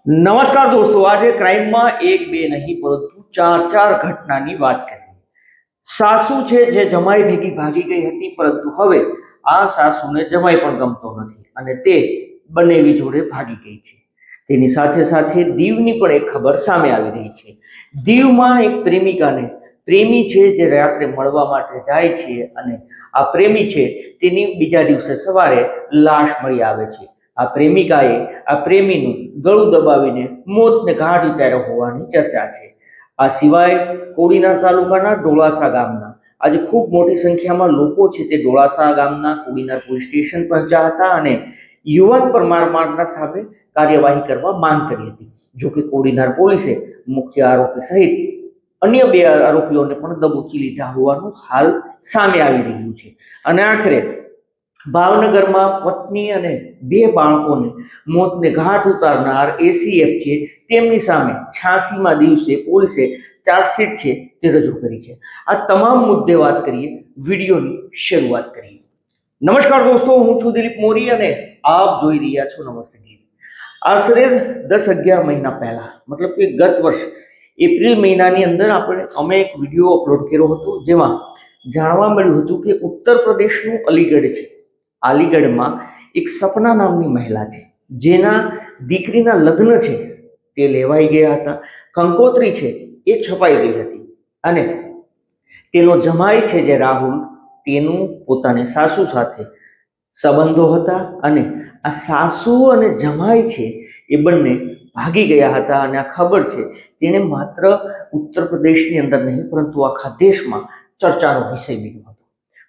નમસ્કાર દોસ્તો, આજે ક્રાઇમમાં એક બે નહીં પરંતુ ચાર ચાર ઘટનાની વાત કરીએ. સાસુ છે જે જમાઈ ભેગી ભાગી ગઈ હતી, પરંતુ હવે આ સાસુને જમાઈ પણ ગમતો નથી અને તે બંનેવી જોડે ભાગી ગઈ છે. તેની સાથે સાથે દીવની પણ એક ખબર સામે આવી રહી છે. દીવમાં એક પ્રેમિકાને પ્રેમી છે જે રાત્રે મળવા માટે જાય છે અને આ પ્રેમી છે તેની બીજા દિવસે સવારે લાશ મળી આવે છે. આ પ્રેમિકાએ આ પ્રેમીનું ગળું દબાવીને મોતને ઘાટ ઉતાર્યો હોવાની ચર્ચા છે. આ સિવાય કોડીનાર તાલુકાના ડોળાસા ગામના આજે ખૂબ મોટી સંખ્યામાં લોકો છે તે ડોળાસા ગામના કોડીનાર પોલીસ સ્ટેશન પહોંચ્યા હતા અને યુવાન પર માર મારનાર સામે કાર્યવાહી કરવા માંગ કરી હતી. જોકે કોડીનાર પોલીસે મુખ્ય આરોપી સહિત અન્ય બે આરોપીઓને પણ દબોચી લીધા હોવાનું હાલ સામે આવી રહ્યું છે. અને આખરે ભાવનગરમાં પત્ની અને બે બાળકોને મોતને ઘાટ ઉતારનાર એસીએફ છે તેમની સામે 86મા દિવસે પોલીસે ચાર્જશીટ છે તે રજૂ કરી છે. આ તમામ મુદ્દે વાત કરીએ, વિડીયોની શરૂઆત કરીએ. નમસ્કાર દોસ્તો, હું છું દિલીપ મોરી અને આપ જોઈ રહ્યા છો નમસ્તે ગીર. આશરે 10-11 મહિના પહેલા, મતલબ કે ગત વર્ષ એપ્રિલ મહિનાની અંદર અમે એક વિડીયો અપલોડ કર્યો હતો જેમાં જાણવા મળ્યું હતું કે ઉત્તર પ્રદેશનું અલીગઢ છે. અલીગઢમાં એક સપના નામની મહિલા છે જેના દીકરીના લગ્ન છે તે લેવાઈ ગયા હતા. કંકોત્રી છે એ છપાઈ ગઈ હતી અને તેનો જમાઈ છે જે રાહુલ, તેનું પોતાની સાસુ સાથે સંબંધો હતા અને આ સાસુ અને જમાઈ છે એ બંને ભાગી ગયા હતા. અને આ ખબર છે તેને માત્ર ઉત્તર પ્રદેશની અંદર નહીં પરંતુ આખા દેશમાં ચર્ચાનો વિષય બન્યો હતો.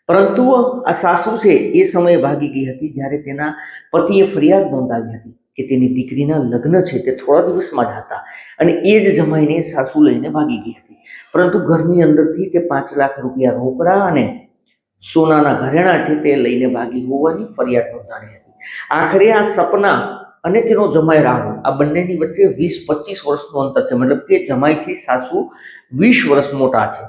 પરંતુ આ સાસુ છે એ સમયે ભાગી ગઈ હતી જ્યારે તેના પતિએ ફરિયાદ નોંધાવી હતી કે તેની દીકરીના લગ્ન છે તે થોડા દિવસમાં જ હતા અને એ જ જમાઈને સાસુ લઈને ભાગી ગઈ હતી. પરંતુ ઘરની અંદરથી તે 5 લાખ રૂપિયા રોકડા અને સોનાના ઘરેણા છે તે લઈને ભાગી હોવાની ફરિયાદ નોંધાણી હતી. આખરે આ સપના અને તેનો જમાઈ રાહુલ, આ બંનેની વચ્ચે 20-25 વર્ષનું અંતર છે, મતલબ કે જમાઈથી સાસુ 20 વર્ષ મોટા છે.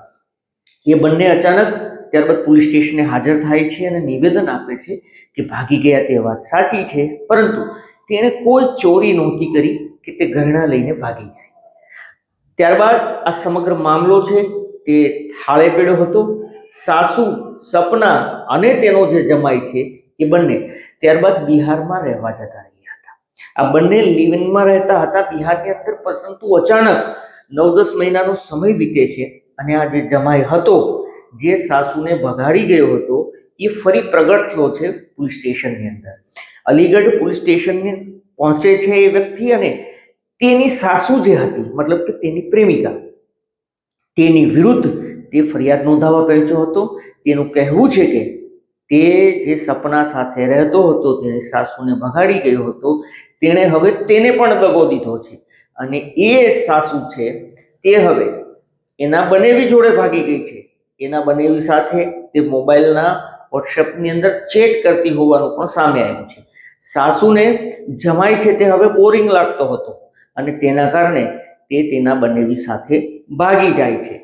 એ બંને અચાનક ત્યારબાદ પોલીસ સ્ટેશને હાજર થાય છે અને નિવેદન આપે છે કે ભાગી ગયા તે વાત સાચી છે, પરંતુ તેણે કોઈ ચોરી નહોતી કરી કે તે ઘરેણા લઈને ભાગી જાય. ત્યારબાદ આ સમગ્ર મામલો છે તે થાળે પડ્યો હતો. સાસુ, સપના અને તેનો જે જમાઈ છે એ બંને ત્યારબાદ બિહારમાં રહેવા જતા રહ્યા હતા. આ બંને લિવિંગમાં રહેતા હતા બિહારની અંદર, પરંતુ અચાનક 9-10 મહિનાનો સમય વીતે છે અને આ જે જમાઈ હતો જે સાસુને ભગાડી ગયો હતો એ ફરી પ્રગટ થયો છે પોલીસ સ્ટેશનની અંદર. અલીગઢ પોલીસ સ્ટેશનને પહોંચે છે એ વ્યક્તિ અને તેની સાસુ જે હતી, મતલબ કે તેની પ્રેમિકા, તેની વિરુદ્ધ તે ફરિયાદ નોંધાવવા પહોંચ્યો હતો. તેનું કહેવું છે કે તે જે સપના સાથે રહેતો હતો, તેની સાસુને ભગાડી ગયો હતો, તેણે હવે તેને પણ દગો દીધો છે અને એ સાસુ છે તે હવે એના બનેવી જોડે ભાગી ગઈ છે. એના બનેવી સાથે તે મોબાઈલના વોટ્સએપની અંદર ચેટ કરતી હોવાનું પણ સામે આવ્યું છે. સાસુને જમાઈ છે તે હવે બોરિંગ લાગતો હતો અને તેના કારણે તે તેના બનેવી સાથે ભાગી જાય છે.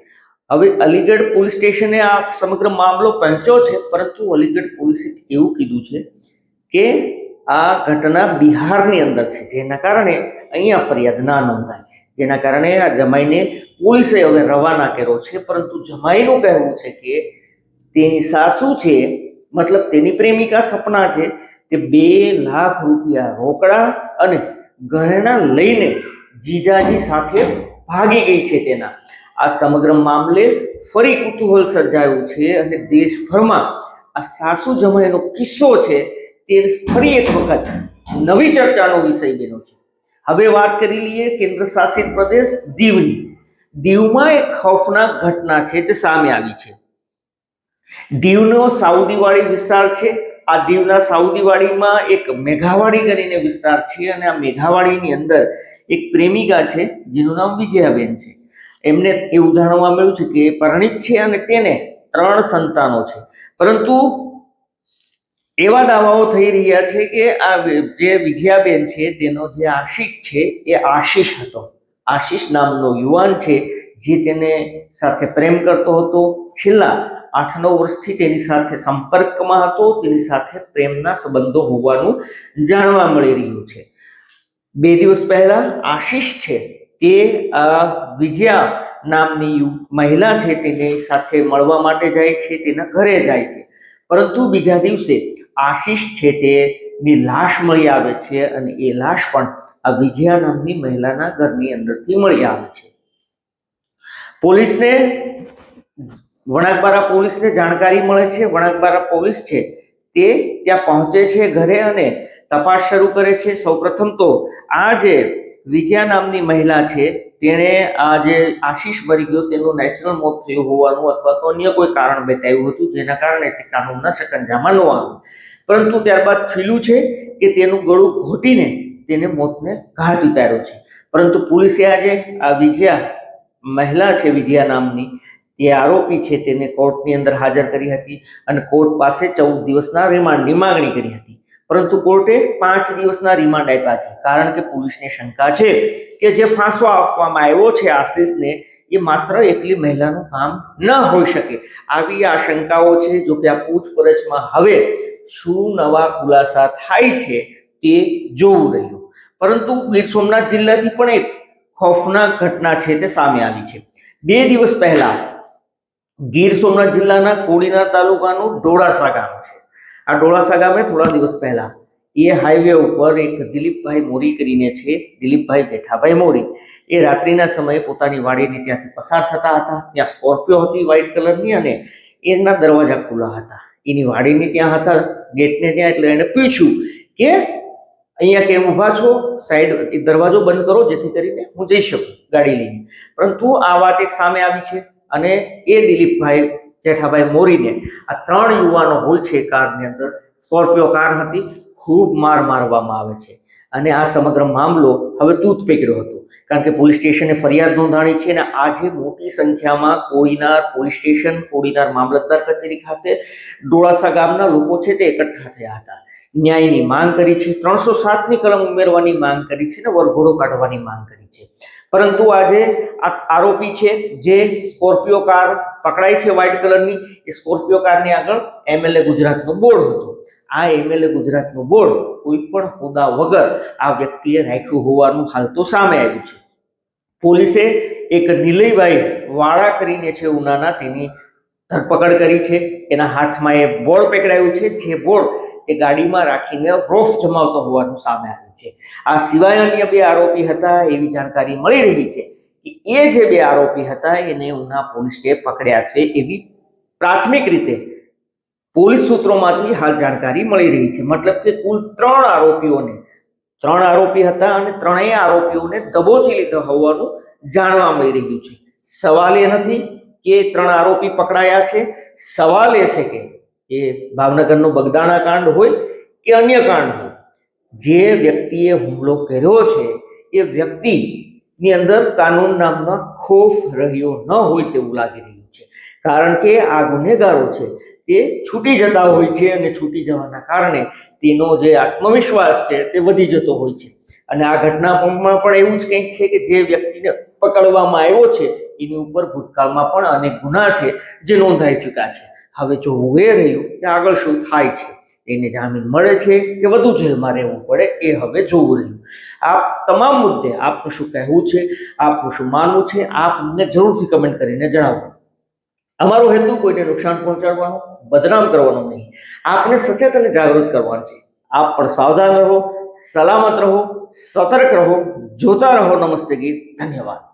હવે અલીગઢ પોલીસ સ્ટેશને આ સમગ્ર મામલો પહોંચ્યો છે, પરંતુ અલીગઢ પોલીસે એવું કીધું છે કે આ ઘટના બિહારની અંદર છે, જેના કારણે અહીંયા ફરિયાદ ના નોંધાય, જેના કારણે આ જમાઈને પોલીસે હવે રવાના કર્યો છે. પરંતુ જમાઈનું કહેવું છે કે તેની સાસુ છે, મતલબ તેની પ્રેમિકા સપના છે, તે 2 લાખ રૂપિયા રોકડા અને ઘરેણા લઈને જીજાજી સાથે ભાગી ગઈ છે. તેના આ સમગ્ર મામલે ફરી કુતૂહલ સર્જાયું છે અને દેશભરમાં આ સાસુ જમાઈનો કિસ્સો છે તે ફરી એક વખત નવી ચર્ચાનો વિષય બન્યો છે. હવે વાત કરી લઈએ કેન્દ્ર શાસિત પ્રદેશ દીવની. દીવમાં એક ખૌફનાક ઘટના છે તે સામે આવી છે. દીવનો સાઉદીવાડી વિસ્તાર છે. આ દીવના સાઉદીવાડીમાં એક મેઘાવાડી કરીને વિસ્તાર છે અને આ મેઘાવાડીની અંદર એક પ્રેમિકા છે જેનું નામ વિજયાબેન છે. એમને એવું જાણવા મળ્યું છે કે પરિણીત છે અને તેને 3 સંતાનો છે, પરંતુ એવા દાવાઓ થઈ રહ્યા છે કે આ જે વિજયાબેન છે તેનો જે આશિક છે એ આશીષ હતો. આશીષ નામનો યુવાન છે જે તેને સાથે પ્રેમ કરતો હતો. છેલ્લા 8-9 વર્ષથી તેની સાથે સંપર્કમાં હતો, તેની સાથે પ્રેમના સંબંધો હોવાનું જાણવા મળી રહ્યું છે. 2 દિવસ પહેલા આશીષ છે તે વિજયા નામની મહિલા છે તેની સાથે મળવા માટે જાય છે, તેના ઘરે જાય છે, પરંતુ બીજા દિવસે આશીષ છે તેની લાશ મળી આવે છે અને એ લાશ પણ આ વિજયા નામની મહિલાના ઘરની અંદરથી મળી આવે છે. પોલીસને વણાકબારા પોલીસને જાણકારી મળે છે. વણાકબારા પોલીસ છે તે ત્યાં પહોંચે છે ઘરે અને તપાસ શરૂ કરે છે. સૌપ્રથમ તો આ જે વિજયા નામની મહિલા છે તેણે આ જે આશીષ મરી ગયો તેનું નેચરલ મોત થયું હોવાનું અથવા તો અન્ય કોઈ કારણ બતાવ્યું હતું જેના કારણે તે કાનૂનના શકંજામાં ન આવે, પરંતુ ત્યારબાદ ખીલ્યું છે કે તેનું ગળું ઘોટીને તેને મોતને ઘાટ ઉતાર્યો છે. પરંતુ પોલીસે આજે આ વિજયા મહિલા છે વિજયા નામની તે આરોપી છે તેને કોર્ટની અંદર હાજર કરી હતી અને કોર્ટ પાસે 14 દિવસના રિમાન્ડની માંગણી કરી હતી, પરંતુ કોર્ટે 5 દિવસના રિમાન્ડ આપ્યા છે, કારણ કે પોલીસને શંકા છે કે જે ફાંસો આપવામાં આવ્યો છે આશીષને એ માત્ર એકલી મહિલાનું કામ ન હોઈ શકે. આવી આશંકાઓ છે. જો કે આ પૂછપરછમાં હવે શું નવા ખુલાસા થાય છે તે જોવું રહ્યું. પરંતુ ગીર સોમનાથ જિલ્લાથી પણ એક ખોફનાક ઘટના છે તે સામે આવી છે. 2 દિવસ પહેલા ગીર સોમનાથ જિલ્લાના કોડીનાર તાલુકાનું ડોળાસા ગામ છે. આ ડોળાસા ગામે થોડા દિવસ પહેલા એ હાઈવે ઉપર એક દિલીપભાઈ મોરી કરીને છે, દિલીપભાઈ જેઠાભાઈ મોરી, એ રાત્રિના સમયે પોતાની વાડીની ત્યાંથી પસાર થતા હતા. ત્યાં સ્કોર્પિયો હતી વ્હાઇટ કલરની અને એના દરવાજા ખુલ્લા હતા. એની વાડીની ત્યાં હતા, ગેટને ત્યાં, એટલે એને પૂછ્યું કે અહીંયા કેમ ઊભા છો, સાઈડ દરવાજો બંધ કરો જેથી કરીને હું જઈ શકું ગાડી લઈને. પરંતુ આ વાત એક સામે આવી છે અને એ દિલીપભાઈ જેઠાભાઈ મોરીને આ 3 યુવાનો હોય છે કારની અંદર, સ્કોર્પિયો કાર હતી, ખૂબ મારવામાં આવે છે અને આ સમગ્ર મામલો હવે તૂત પકડ્યો હતો, કારણ કે પોલીસ સ્ટેશને ફરિયાદ નોંધાણી છે અને આજે મોટી સંખ્યામાં કોડીનાર પોલીસ સ્ટેશન, કોડીનાર મામલતદાર કચેરી ખાતે ડોળાસા ગામના લોકો છે તે એકઠા થયા હતા. ન્યાયની માંગ કરી છે, 307ની કલમ ઉમેરવાની માંગ કરી છે અને વરઘોડો કાઢવાની માંગ કરી છે. પરંતુ આજે આ આરોપી છે જે સ્કોર્પિયો કાર પકડાઈ છે વ્હાઇટ કલરની, એ સ્કોર્પિયો કારની આગળ MLA ગુજરાતનું બોર્ડ હતું. આ MLA ગુજરાતનું બોર્ડ કોઈ પણ હોદ્દા વગર આ વ્યક્તિએ રાખ્યું હોવાનું હાલ તો સામે આવ્યું છે. પોલીસે એક નિલયભાઈ વાળા કરીને છે ઉનાના, તેની ધરપકડ કરી છે. એના હાથમાં એ બોર્ડ પકડાયું છે, જે બોર્ડ એ ગાડીમાં રાખીને રોફ જમાવતો હોવાનું સામે આવ્યું છે. આ સિવાય અન્ય 2 આરોપી હતા એવી જાણકારી મળી રહી છે કે એ જે 2 આરોપી હતા એને ઉના પોલીસે પકડ્યા છે એવી પ્રાથમિક રીતે પોલીસ સૂત્રોમાંથી હાલ જાણકારી મળી રહી છે. મતલબ કે કુલ 3 આરોપી હતા અને 3 આરોપીઓને દબોચી લીધા હોવાનું જાણવા મળી રહ્યું છે. સવાલ એ નથી કે 3 આરોપી પકડાયા છે, સવાલ એ છે કે એ ભાવનગરનો બગદાણા કાંડ હોય કે અન્ય કાંડ હોય, જે વ્યક્તિએ હુમલો કર્યો છે એ વ્યક્તિની અંદર કાનૂન નામનો ખોફ રહ્યો ન હોય તેવું લાગી રહ્યું છે, કારણ કે આ ગુનેગારો છે તે છૂટી જતા હોય છે અને છૂટી જવાના કારણે તેનો જે આત્મવિશ્વાસ છે તે વધી જતો હોય છે. અને આ ઘટનામાં પણ એવું જ કંઈક છે કે જે વ્યક્તિને પકડવામાં આવ્યો છે એની ઉપર ભૂતકાળમાં પણ અનેક ગુના છે જે નોંધાઈ ચૂક્યા છે. હવે જોવું એ રહ્યું કે આગળ શું થાય છે, એને જામીન મળે છે કે વધુ જેલમાં રહેવું પડે એ હવે જોવું રહ્યું. આ તમામ મુદ્દે આપનું શું કહેવું છે, આપનું શું માનવું છે, આપ અમને જરૂરથી કમેન્ટ કરીને જણાવો. અમારો હેતુ કોઈને નુકસાન પહોંચાડવાનો, બદનામ કરવાનો નહીં, આપને સચેત અને જાગૃત કરવાનો છે. આપ પણ સાવધાન રહો, સલામત રહો, સતર્ક રહો, જોતા રહો નમસ્તે ગીર. ધન્યવાદ.